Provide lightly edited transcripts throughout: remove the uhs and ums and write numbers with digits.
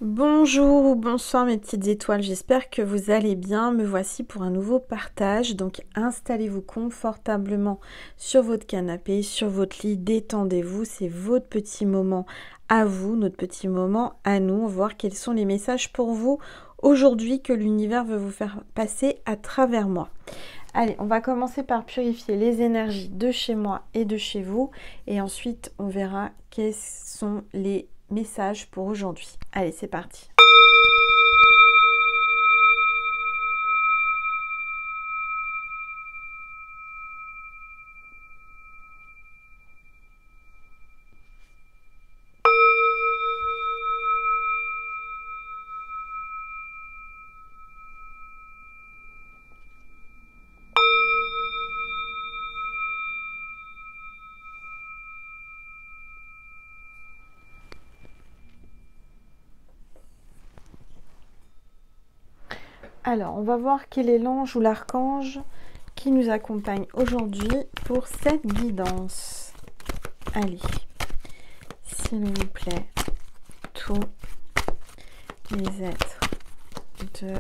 Bonjour ou bonsoir mes petites étoiles, j'espère que vous allez bien. Me voici pour un nouveau partage. Donc installez-vous confortablement sur votre canapé, sur votre lit, détendez-vous. C'est votre petit moment à vous, notre petit moment à nous. On va voir quels sont les messages pour vous aujourd'hui que l'univers veut vous faire passer à travers moi. Allez, on va commencer par purifier les énergies de chez moi et de chez vous. Et ensuite, on verra quels sont les messages pour aujourd'hui. Allez, c'est parti. Alors, on va voir quel est l'ange ou l'archange qui nous accompagne aujourd'hui pour cette guidance. Allez, s'il vous plaît, tous les êtres de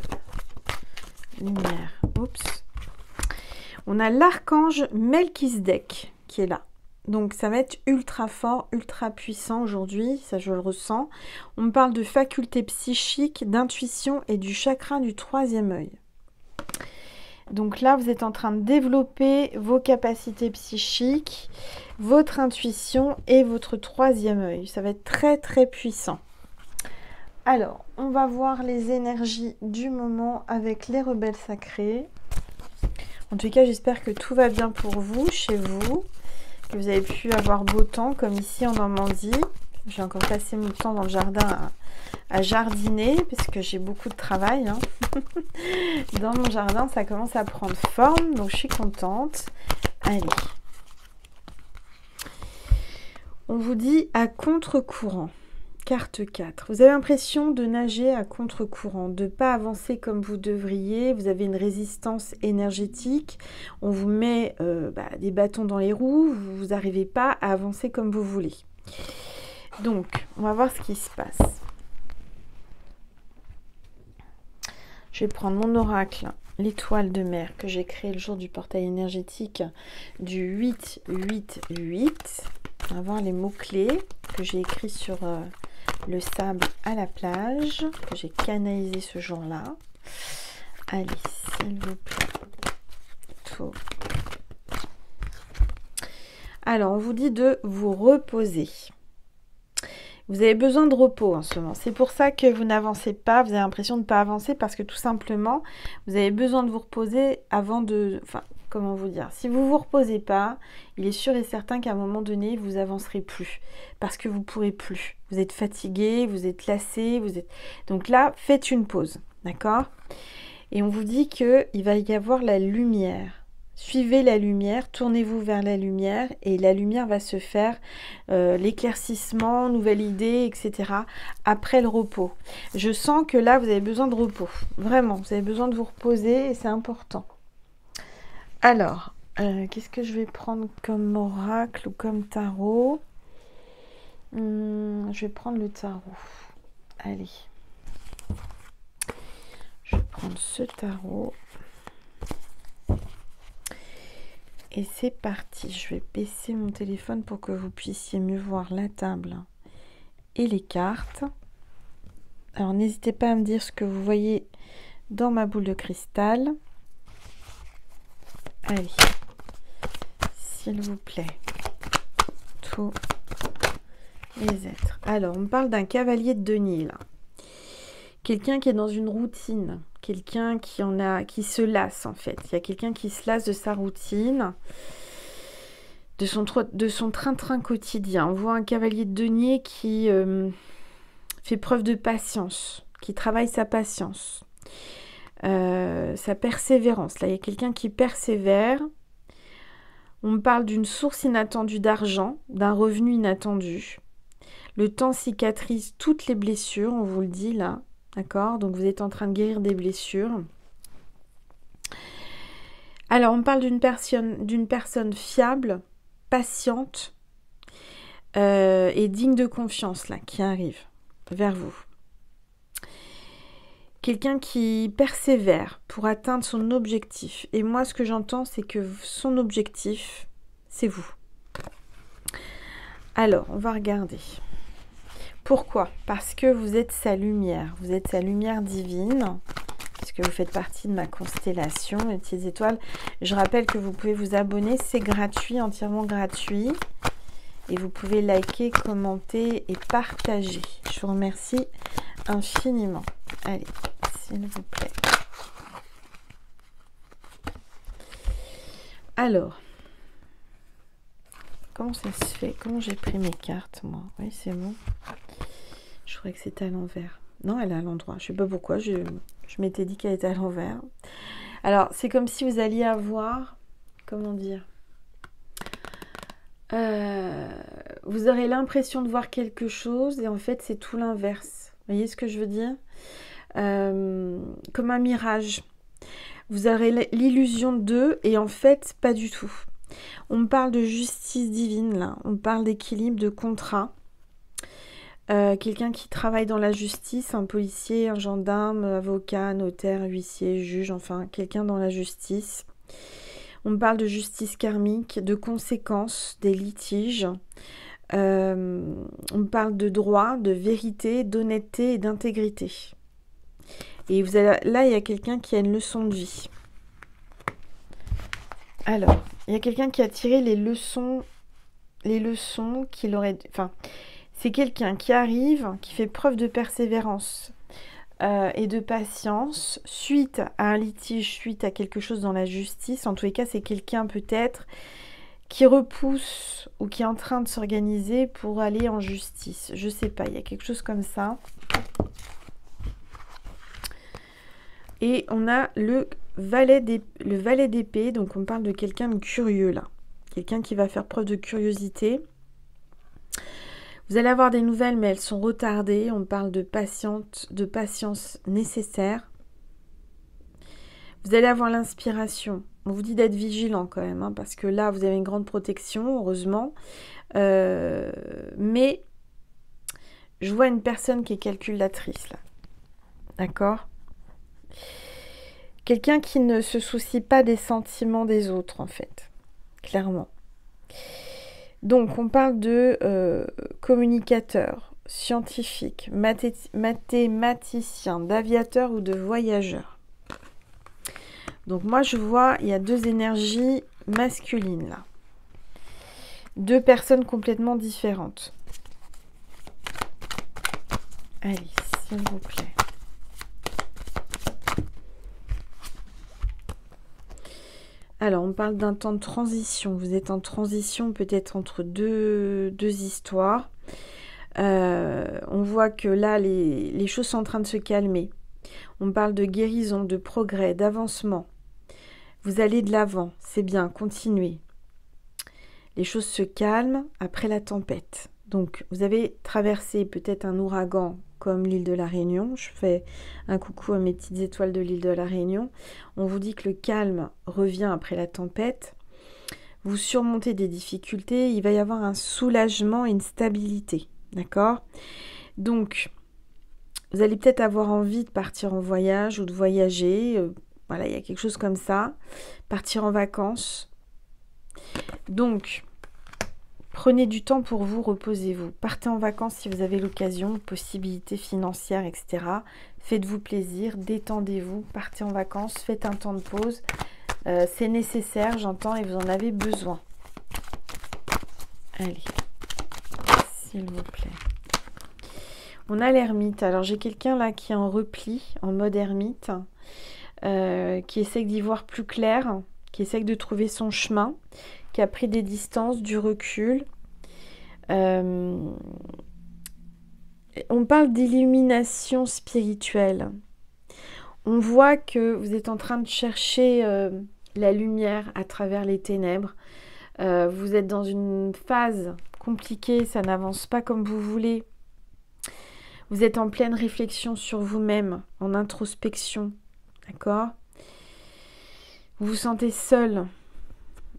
lumière. Oups. On a l'archange Melchisedec qui est là. Donc ça va être ultra fort, ultra puissant aujourd'hui, ça je le ressens. On me parle de facultés psychiques, d'intuition et du chakra du troisième œil. Donc là, vous êtes en train de développer vos capacités psychiques, votre intuition et votre troisième œil. Ça va être très très puissant. Alors, on va voir les énergies du moment avec les rebelles sacrés. En tout cas, j'espère que tout va bien pour vous, chez vous, que vous avez pu avoir beau temps, comme ici en Normandie. J'ai encore passé mon temps dans le jardin à jardiner, parce que j'ai beaucoup de travail. Hein. Dans mon jardin, ça commence à prendre forme, donc je suis contente. Allez. On vous dit à contre-courant. Carte 4. Vous avez l'impression de nager à contre-courant, de ne pas avancer comme vous devriez. Vous avez une résistance énergétique. On vous met des bâtons dans les roues. Vous n'arrivez pas à avancer comme vous voulez. Donc, on va voir ce qui se passe. Je vais prendre mon oracle, l'étoile de mer, que j'ai créé le jour du portail énergétique du 8-8-8. On va voir les mots-clés que j'ai écrits sur le sable à la plage, que j'ai canalisé ce jour-là. Allez, s'il vous plaît. Tout. Alors, on vous dit de vous reposer. Vous avez besoin de repos en ce moment. C'est pour ça que vous n'avancez pas. Vous avez l'impression de ne pas avancer parce que tout simplement, vous avez besoin de vous reposer avant de... Enfin, comment vous dire? Si vous ne vous reposez pas, il est sûr et certain qu'à un moment donné, vous avancerez plus. Parce que vous ne pourrez plus. Vous êtes fatigué, vous êtes lassé, vous êtes... Donc là, faites une pause. D'accord? Et on vous dit qu'il va y avoir la lumière. Suivez la lumière, tournez-vous vers la lumière et la lumière va se faire, l'éclaircissement, nouvelle idée, etc. après le repos. Je sens que là, vous avez besoin de repos. Vraiment, vous avez besoin de vous reposer et c'est important. Alors, qu'est-ce que je vais prendre comme oracle ou comme tarot? Je vais prendre le tarot. Allez. Je vais prendre ce tarot. Et c'est parti, je vais baisser mon téléphone pour que vous puissiez mieux voir la table et les cartes. Alors n'hésitez pas à me dire ce que vous voyez dans ma boule de cristal. Allez, s'il vous plaît, tous les êtres. Alors, on me parle d'un cavalier de denier là. Quelqu'un qui est dans une routine, quelqu'un qui se lasse en fait. Il y a quelqu'un qui se lasse de sa routine, de son train-train quotidien. On voit un cavalier de denier qui fait preuve de patience, qui travaille sa patience, sa persévérance. Là, il y a quelqu'un qui persévère. On me parle d'une source inattendue d'argent, d'un revenu inattendu. Le temps cicatrise toutes les blessures, on vous le dit là. D'accord? Donc vous êtes en train de guérir des blessures. Alors, on me parle d'une personne fiable, patiente et digne de confiance là, qui arrive vers vous. quelqu'un qui persévère pour atteindre son objectif. Et moi, ce que j'entends, c'est que son objectif, c'est vous. Alors, on va regarder. Pourquoi? Parce que vous êtes sa lumière. Vous êtes sa lumière divine. Parce que vous faites partie de ma constellation, les petites étoiles. Je rappelle que vous pouvez vous abonner. C'est gratuit, entièrement gratuit. Et vous pouvez liker, commenter et partager. Je vous remercie infiniment. Allez, s'il vous plaît. Alors, comment ça se fait? Comment j'ai pris mes cartes, moi? Oui, c'est bon. Je croyais que c'était à l'envers. Non, elle est à l'endroit. Je ne sais pas pourquoi. Je m'étais dit qu'elle était à l'envers. Alors, c'est comme si vous alliez avoir... Comment dire? Vous aurez l'impression de voir quelque chose et en fait, c'est tout l'inverse. Vous voyez ce que je veux dire? Comme un mirage. Vous aurez l'illusion d'eux et en fait, pas du tout. On me parle de justice divine, là. On me parle d'équilibre, de contrat. Quelqu'un qui travaille dans la justice, un policier, un gendarme, avocat, notaire, huissier, juge, enfin, quelqu'un dans la justice. On me parle de justice karmique, de conséquences, des litiges. On me parle de droit, de vérité, d'honnêteté et d'intégrité. Et vous avez, là, il y a quelqu'un qui a une leçon de vie. Alors, il y a quelqu'un qui a tiré les leçons qu'il aurait... Enfin, c'est quelqu'un qui arrive, qui fait preuve de persévérance et de patience suite à un litige, suite à quelque chose dans la justice. En tous les cas, c'est quelqu'un peut-être qui repousse ou qui est en train de s'organiser pour aller en justice. Je sais pas, il y a quelque chose comme ça. Et on a le valet d'épée, donc on parle de quelqu'un de curieux là. Quelqu'un qui va faire preuve de curiosité. Vous allez avoir des nouvelles, mais elles sont retardées. On parle de patience nécessaire. Vous allez avoir l'inspiration. On vous dit d'être vigilant quand même, hein, parce que là, vous avez une grande protection, heureusement. Mais je vois une personne qui est calculatrice, là. D'accord ? Quelqu'un qui ne se soucie pas des sentiments des autres, en fait. Clairement. Donc, on parle de communicateur, scientifique, mathématicien, d'aviateur ou de voyageur. Donc, moi, je vois, il y a deux énergies masculines, là. Deux personnes complètement différentes. Allez, s'il vous plaît. Alors, on parle d'un temps de transition. Vous êtes en transition peut-être entre deux histoires. On voit que là, les choses sont en train de se calmer. On parle de guérison, de progrès, d'avancement. Vous allez de l'avant, c'est bien, continuez. Les choses se calment après la tempête. Donc, vous avez traversé peut-être un ouragan comme l'île de la Réunion. Je fais un coucou à mes petites étoiles de l'île de la Réunion. On vous dit que le calme revient après la tempête. Vous surmontez des difficultés. Il va y avoir un soulagement et une stabilité. D'accord ? Donc, vous allez peut-être avoir envie de partir en voyage ou de voyager. Voilà, il y a quelque chose comme ça. Partir en vacances. Donc, prenez du temps pour vous, reposez-vous. Partez en vacances si vous avez l'occasion, possibilités financières, etc. Faites-vous plaisir, détendez-vous, partez en vacances, faites un temps de pause. C'est nécessaire, j'entends, et vous en avez besoin. Allez, s'il vous plaît. On a l'ermite. Alors, j'ai quelqu'un là qui est en repli, en mode ermite, qui essaie d'y voir plus clair, qui essaie de trouver son chemin, qui a pris des distances, du recul. On parle d'illumination spirituelle. On voit que vous êtes en train de chercher la lumière à travers les ténèbres. Vous êtes dans une phase compliquée, ça n'avance pas comme vous voulez. Vous êtes en pleine réflexion sur vous-même, en introspection. D'accord ? Vous vous sentez seul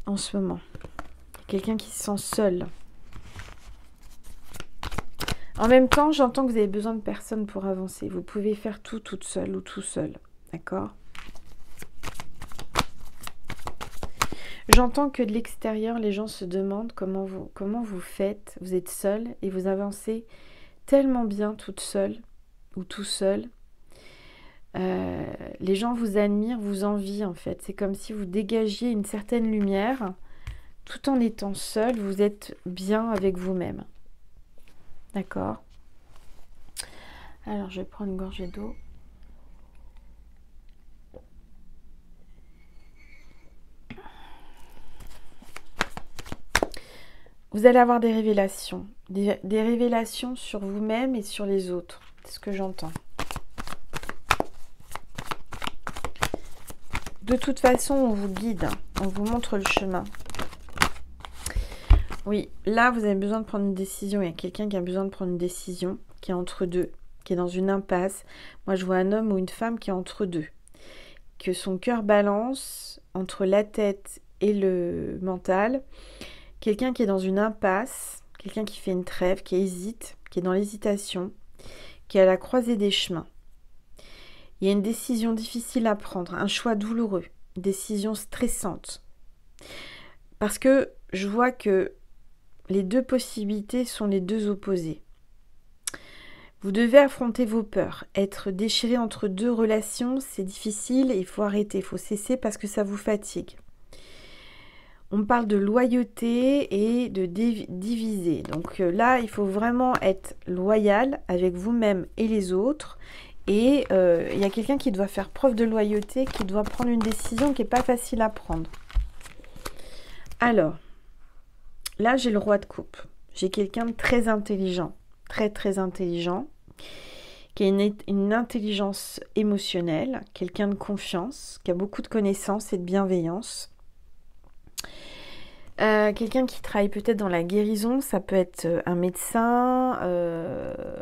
en ce moment. Quelqu'un qui se sent seul. En même temps, j'entends que vous avez besoin de personne pour avancer. Vous pouvez faire tout toute seule ou tout seul. D'accord? J'entends que de l'extérieur, les gens se demandent comment vous faites. Vous êtes seul et vous avancez tellement bien toute seule ou tout seul. Les gens vous admirent, vous envient en fait. C'est comme si vous dégagiez une certaine lumière. Tout en étant seul, vous êtes bien avec vous-même. D'accord? Alors, je vais prendre une gorgée d'eau. Vous allez avoir des révélations. Des révélations sur vous-même et sur les autres. C'est ce que j'entends. De toute façon, on vous guide. On vous montre le chemin. Oui, là, vous avez besoin de prendre une décision. Il y a quelqu'un qui a besoin de prendre une décision, qui est entre deux, qui est dans une impasse. Moi, je vois un homme ou une femme qui est entre deux. Que son cœur balance entre la tête et le mental. Quelqu'un qui est dans une impasse, quelqu'un qui fait une trêve, qui hésite, qui est dans l'hésitation, qui est à la croisée des chemins. Il y a une décision difficile à prendre, un choix douloureux, une décision stressante. Parce que je vois que les deux possibilités sont les deux opposées. Vous devez affronter vos peurs. Être déchiré entre deux relations, c'est difficile et il faut arrêter, il faut cesser parce que ça vous fatigue. On parle de loyauté et de diviser. Donc là, il faut vraiment être loyal avec vous-même et les autres. Et il y a quelqu'un qui doit faire preuve de loyauté, qui doit prendre une décision qui n'est pas facile à prendre. Alors, là, j'ai le roi de coupe. J'ai quelqu'un de très intelligent, très intelligent, qui a une intelligence émotionnelle, quelqu'un de confiance, qui a beaucoup de connaissances et de bienveillance. Quelqu'un qui travaille peut-être dans la guérison, ça peut être un médecin,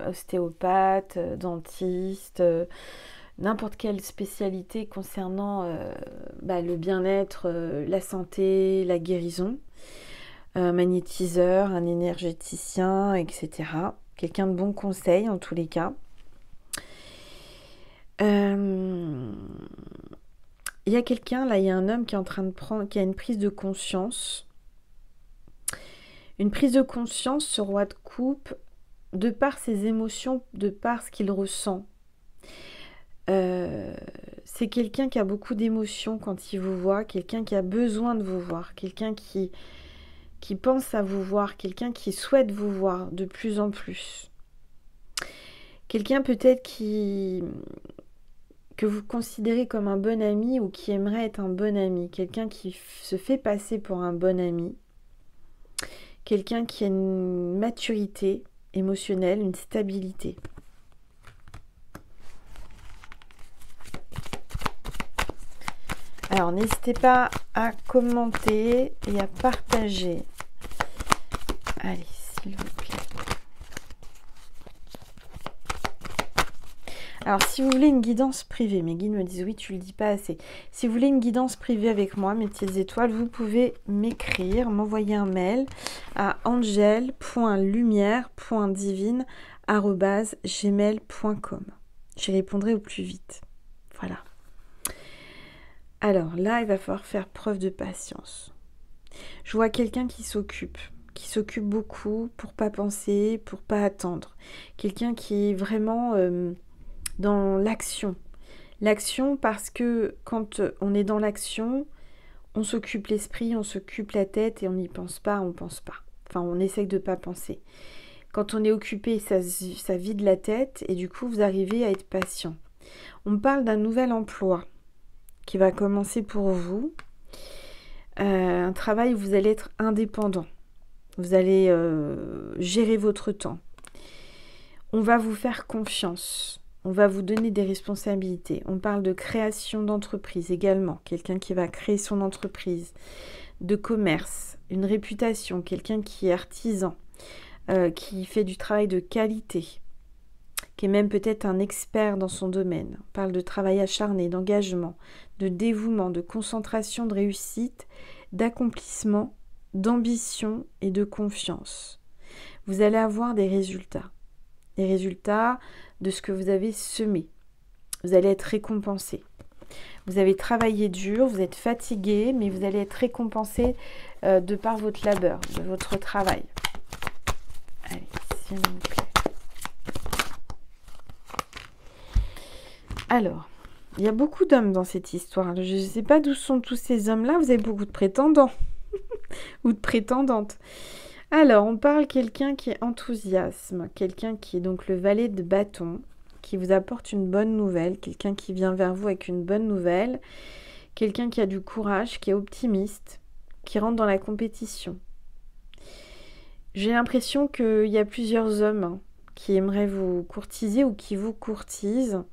ostéopathe, dentiste, n'importe quelle spécialité concernant le bien-être, la santé, la guérison, un magnétiseur, un énergéticien, etc. Quelqu'un de bon conseil en tous les cas. Il y a quelqu'un, là, il y a un homme qui est en train de qui a une prise de conscience. Une prise de conscience, ce roi de coupe, de par ses émotions, de par ce qu'il ressent. C'est quelqu'un qui a beaucoup d'émotions quand il vous voit, quelqu'un qui a besoin de vous voir, quelqu'un qui pense à vous voir, quelqu'un qui souhaite vous voir de plus en plus. Quelqu'un peut-être que vous considérez comme un bon ami ou qui aimerait être un bon ami. Quelqu'un qui se fait passer pour un bon ami. Quelqu'un qui a une maturité émotionnelle, une stabilité. Alors, n'hésitez pas à commenter et à partager. Allez, s'il vous plaît. Alors, si vous voulez une guidance privée, mes guides me disent oui, tu le dis pas assez. Si vous voulez une guidance privée avec moi, mes petites étoiles, vous pouvez m'écrire, m'envoyer un mail à angel.lumière.divine@gmail.com. J'y répondrai au plus vite. Voilà. Alors là, il va falloir faire preuve de patience. Je vois quelqu'un qui s'occupe beaucoup pour pas penser, pour pas attendre. Quelqu'un qui est vraiment dans l'action. L'action parce que quand on est dans l'action, on s'occupe l'esprit, on s'occupe la tête et on n'y pense pas, on pense pas. Enfin, on essaye de pas penser. Quand on est occupé, ça vide la tête et du coup, vous arrivez à être patient. On parle d'un nouvel emploi qui va commencer pour vous. Un travail où vous allez être indépendant. Vous allez gérer votre temps. On va vous faire confiance. On va vous donner des responsabilités. On parle de création d'entreprise également. Quelqu'un qui va créer son entreprise. De commerce, une réputation. Quelqu'un qui est artisan. Qui fait du travail de qualité. Qui est même peut-être un expert dans son domaine. On parle de travail acharné, d'engagement, de dévouement, de concentration, de réussite, d'accomplissement, d'ambition et de confiance. Vous allez avoir des résultats. les résultats de ce que vous avez semé. Vous allez être récompensé. Vous avez travaillé dur, vous êtes fatigué, mais vous allez être récompensé de par votre labeur, de votre travail. Allez, s'il vous plaît. Alors, il y a beaucoup d'hommes dans cette histoire. Je ne sais pas d'où sont tous ces hommes-là. Vous avez beaucoup de prétendants ou de prétendantes. Alors, on parle quelqu'un qui est enthousiasme, quelqu'un qui est donc le valet de bâton, qui vous apporte une bonne nouvelle, quelqu'un qui vient vers vous avec une bonne nouvelle, quelqu'un qui a du courage, qui est optimiste, qui rentre dans la compétition. J'ai l'impression qu'il y a plusieurs hommes qui aimeraient vous courtiser ou qui vous courtisent.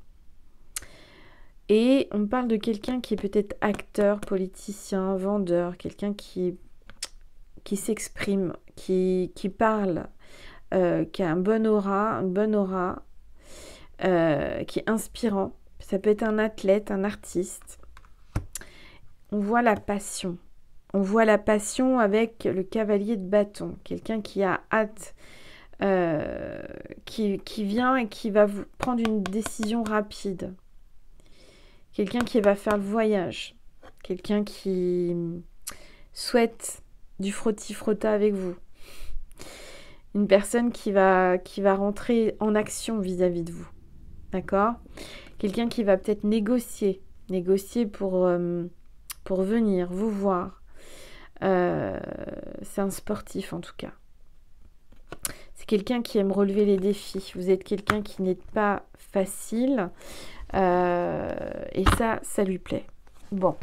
Et on parle de quelqu'un qui est peut-être acteur, politicien, vendeur, quelqu'un qui s'exprime, qui parle, qui a une bonne aura, qui est inspirant. Ça peut être un athlète, un artiste. On voit la passion. On voit la passion avec le cavalier de bâton. Quelqu'un qui a hâte, qui vient et qui va vous prendre une décision rapide. Quelqu'un qui va faire le voyage. Quelqu'un qui souhaite du frotti-frotta avec vous. Une personne qui va rentrer en action vis-à-vis de vous. D'accord ? Quelqu'un qui va peut-être négocier pour venir vous voir. C'est un sportif en tout cas. C'est quelqu'un qui aime relever les défis. Vous êtes quelqu'un qui n'est pas facile. Et ça lui plaît. Bon.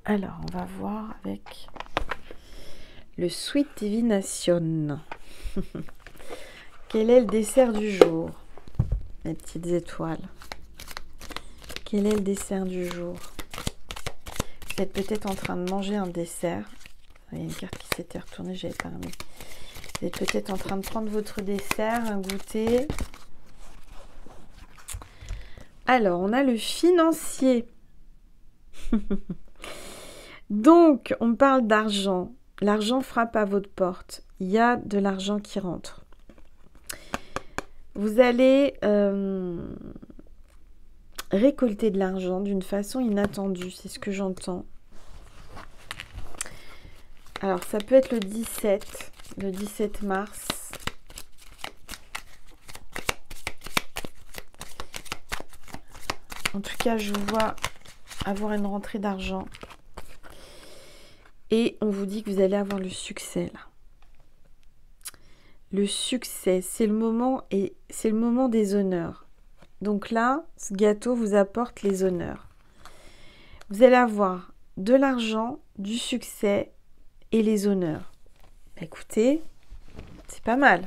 Alors, on va voir avec le Sweet Divination. Quel est le dessert du jour? Les petites étoiles. Quel est le dessert du jour? Vous êtes peut-être en train de manger un dessert. Il y a une carte qui s'était retournée, j'avais pas remis. Vous êtes peut-être en train de prendre votre dessert, un goûter. Alors, on a le financier. Donc, on parle d'argent. L'argent frappe à votre porte. Il y a de l'argent qui rentre. Vous allez récolter de l'argent d'une façon inattendue. C'est ce que j'entends. Alors, ça peut être le 17 mars. En tout cas, je vous vois avoir une rentrée d'argent. Et on vous dit que vous allez avoir le succès là. Le succès, c'est le moment et c'est le moment des honneurs. Donc là, ce gâteau vous apporte les honneurs. Vous allez avoir de l'argent, du succès et les honneurs. Écoutez, c'est pas mal.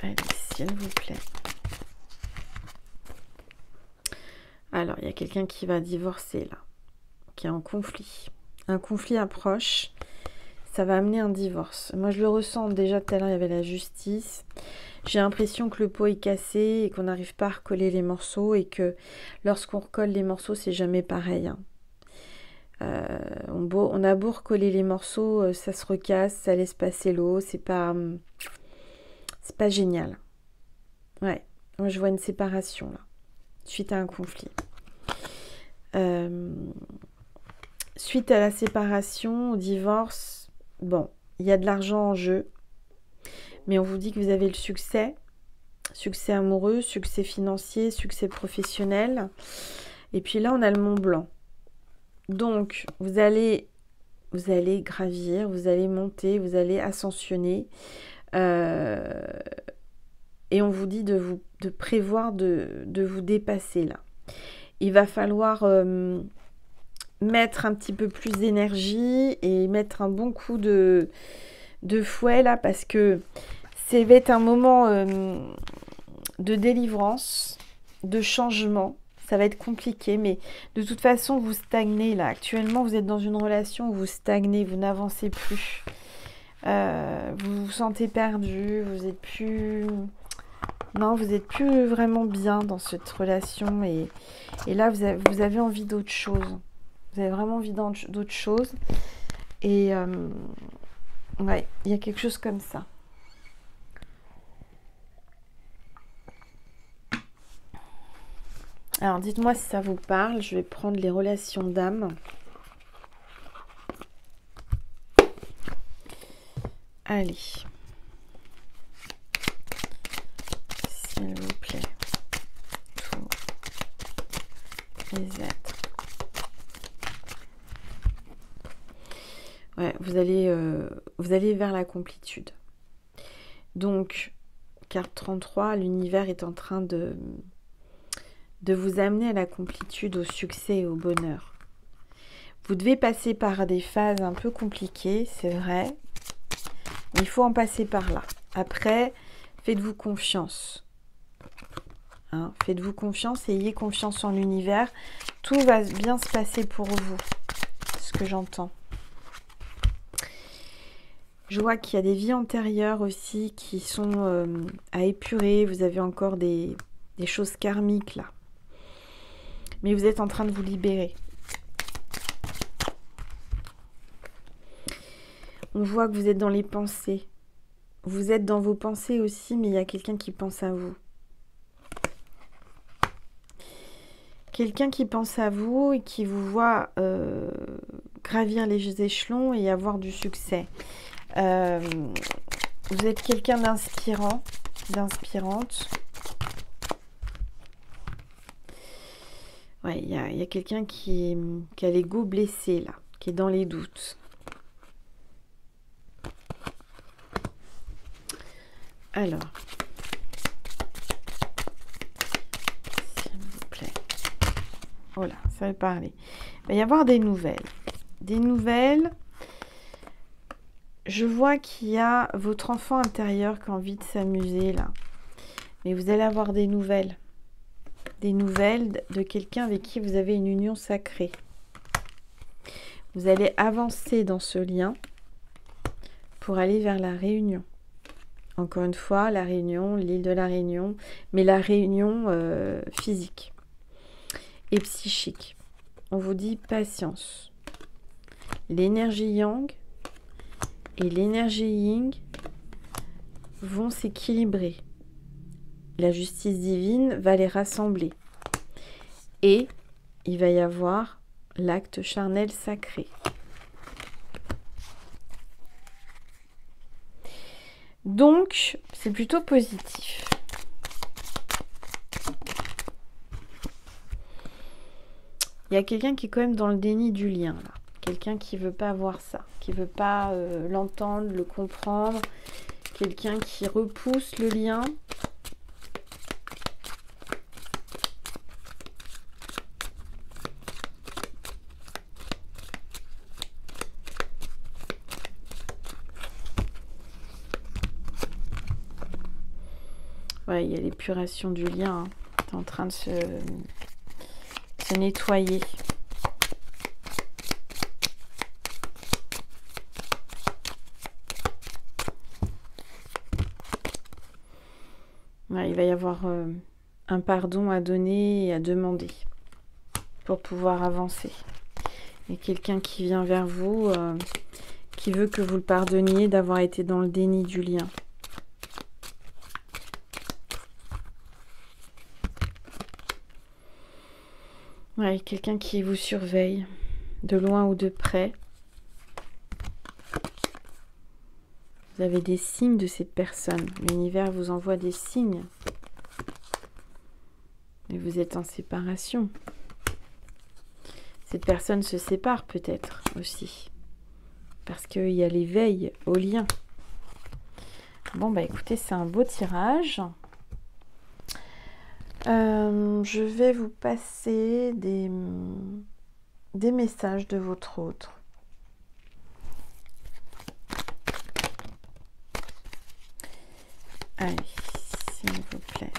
Allez, s'il vous plaît. Alors, il y a quelqu'un qui va divorcer là, qui est en conflit. Un conflit approche, ça va amener un divorce. Moi, je le ressens déjà tout à l'heure, il y avait la justice. J'ai l'impression que le pot est cassé et qu'on n'arrive pas à recoller les morceaux et que lorsqu'on recolle les morceaux, c'est jamais pareil. Hein. On a beau recoller les morceaux, ça se recasse, ça laisse passer l'eau, c'est pas génial. Ouais, moi je vois une séparation là, suite à un conflit. Suite à la séparation, au divorce, bon, il y a de l'argent en jeu, mais on vous dit que vous avez le succès amoureux, succès financier, succès professionnel. Et puis là, on a le Mont Blanc. Donc, vous allez gravir, vous allez monter, vous allez ascensionner. Et on vous dit de prévoir de vous dépasser là. Il va falloir mettre un petit peu plus d'énergie et mettre un bon coup de fouet là parce que ça va être un moment de délivrance, de changement. Ça va être compliqué, mais de toute façon, vous stagnez là. Actuellement, vous êtes dans une relation où vous stagnez, vous n'avancez plus. Vous vous sentez perdu, vous êtes plus... Non, vous n'êtes plus vraiment bien dans cette relation. Et là, vous avez envie d'autre chose. Vous avez vraiment envie d'autre chose. Et Ouais, il y a quelque chose comme ça. Alors, dites-moi si ça vous parle. Je vais prendre les relations d'âme. Allez. S'il vous plaît. Tous les êtres. Ouais, vous allez vers la complétude. Donc, carte 33, l'univers est en train de vous amener à la complétude, au succès et au bonheur. Vous devez passer par des phases un peu compliquées, c'est vrai. Mais il faut en passer par là. Après, faites-vous confiance. Hein, faites-vous confiance et ayez confiance en l'univers. Tout va bien se passer pour vous. C'est ce que j'entends. Je vois qu'il y a des vies antérieures aussi qui sont à épurer. Vous avez encore des choses karmiques là. Mais vous êtes en train de vous libérer. On voit que vous êtes dans les pensées. Vous êtes dans vos pensées aussi, mais il y a quelqu'un qui pense à vous. Quelqu'un qui pense à vous et qui vous voit gravir les échelons et avoir du succès. Vous êtes quelqu'un d'inspirant, d'inspirante. Ouais, il y a quelqu'un qui a l'ego blessé là, qui est dans les doutes. Alors, s'il vous plaît. Oh là, ça va parler. Il va y avoir des nouvelles. Des nouvelles. Je vois qu'il y a votre enfant intérieur qui a envie de s'amuser là. Mais vous allez avoir des nouvelles. Des nouvelles de quelqu'un avec qui vous avez une union sacrée. Vous allez avancer dans ce lien pour aller vers la réunion. Encore une fois, la Réunion, l'île de la Réunion, mais la réunion physique et psychique. On vous dit patience. L'énergie yang et l'énergie yin vont s'équilibrer. La justice divine va les rassembler. Et il va y avoir l'acte charnel sacré. Donc, c'est plutôt positif. Il y a quelqu'un qui est quand même dans le déni du lien, là. Quelqu'un qui ne veut pas voir ça, qui ne veut pas l'entendre, le comprendre. Quelqu'un qui repousse le lien. Ouais, il y a l'épuration du lien. Hein. C'est en train de se nettoyer. Ouais, il va y avoir un pardon à donner et à demander pour pouvoir avancer. Et quelqu'un qui vient vers vous, qui veut que vous le pardonniez d'avoir été dans le déni du lien. Ouais, quelqu'un qui vous surveille, de loin ou de près. Vous avez des signes de cette personne. L'univers vous envoie des signes. Et vous êtes en séparation. Cette personne se sépare peut-être aussi. Parce qu'il y a l'éveil au lien. Bon, bah écoutez, c'est un beau tirage. Je vais vous passer des messages de votre autre. Allez, s'il vous plaît.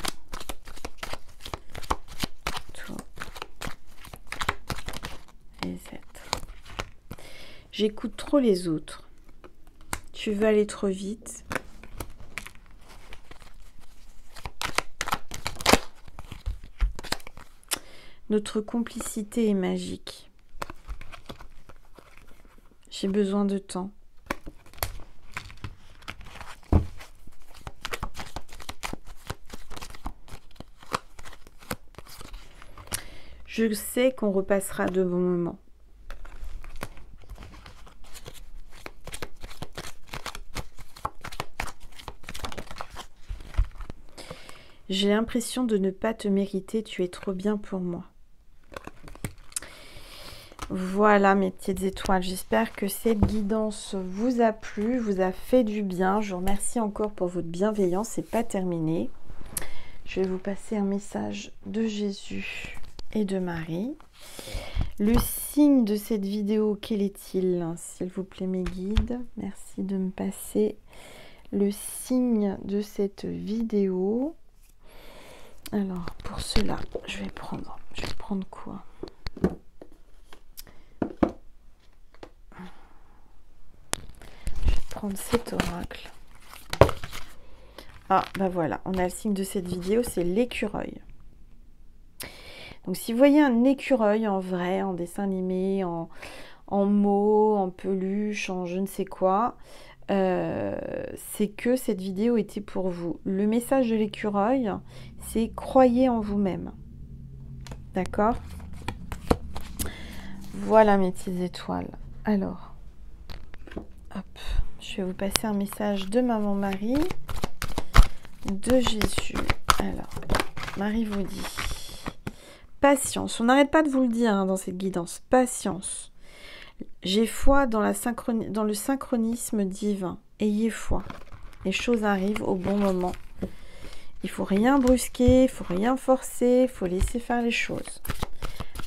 Tous les êtres. J'écoute trop les autres. Tu veux aller trop vite. Notre complicité est magique. J'ai besoin de temps. Je sais qu'on repassera de bons moments. J'ai l'impression de ne pas te mériter, tu es trop bien pour moi. Voilà mes petites étoiles, j'espère que cette guidance vous a plu, vous a fait du bien. Je vous remercie encore pour votre bienveillance, c'est pas terminé. Je vais vous passer un message de Jésus et de Marie. Le signe de cette vidéo, quel est-il? S'il vous plaît mes guides, merci de me passer le signe de cette vidéo. Alors pour cela, je vais prendre quoi? Prendre cet oracle. Ah, bah voilà, on a le signe de cette vidéo, c'est l'écureuil. Donc, si vous voyez un écureuil en vrai, en dessin animé, en mots, en peluche, en je ne sais quoi, c'est que cette vidéo était pour vous. Le message de l'écureuil, c'est croyez en vous-même. D'accord? Voilà mes petites étoiles. Alors, hop. Je vais vous passer un message de Maman Marie, de Jésus. Alors, Marie vous dit, patience. On n'arrête pas de vous le dire hein, dans cette guidance. Patience. J'ai foi dans le synchronisme divin. Ayez foi. Les choses arrivent au bon moment. Il ne faut rien brusquer, il ne faut rien forcer, il faut laisser faire les choses.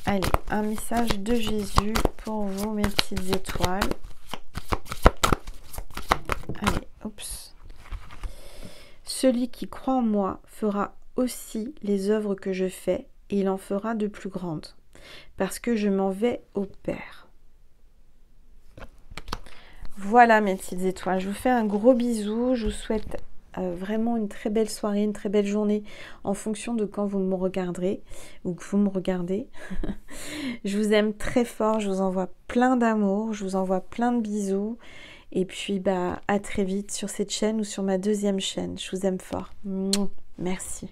Allez, un message de Jésus pour vous, mes petites étoiles. Allez, oups. Celui qui croit en moi fera aussi les œuvres que je fais, et il en fera de plus grandes, parce que je m'en vais au Père. Voilà mes petites étoiles, je vous fais un gros bisou, je vous souhaite vraiment une très belle soirée, une très belle journée, en fonction de quand vous me regarderez, ou que vous me regardez. Je vous aime très fort, je vous envoie plein d'amour, je vous envoie plein de bisous. Et puis, bah, à très vite sur cette chaîne ou sur ma deuxième chaîne. Je vous aime fort. Merci.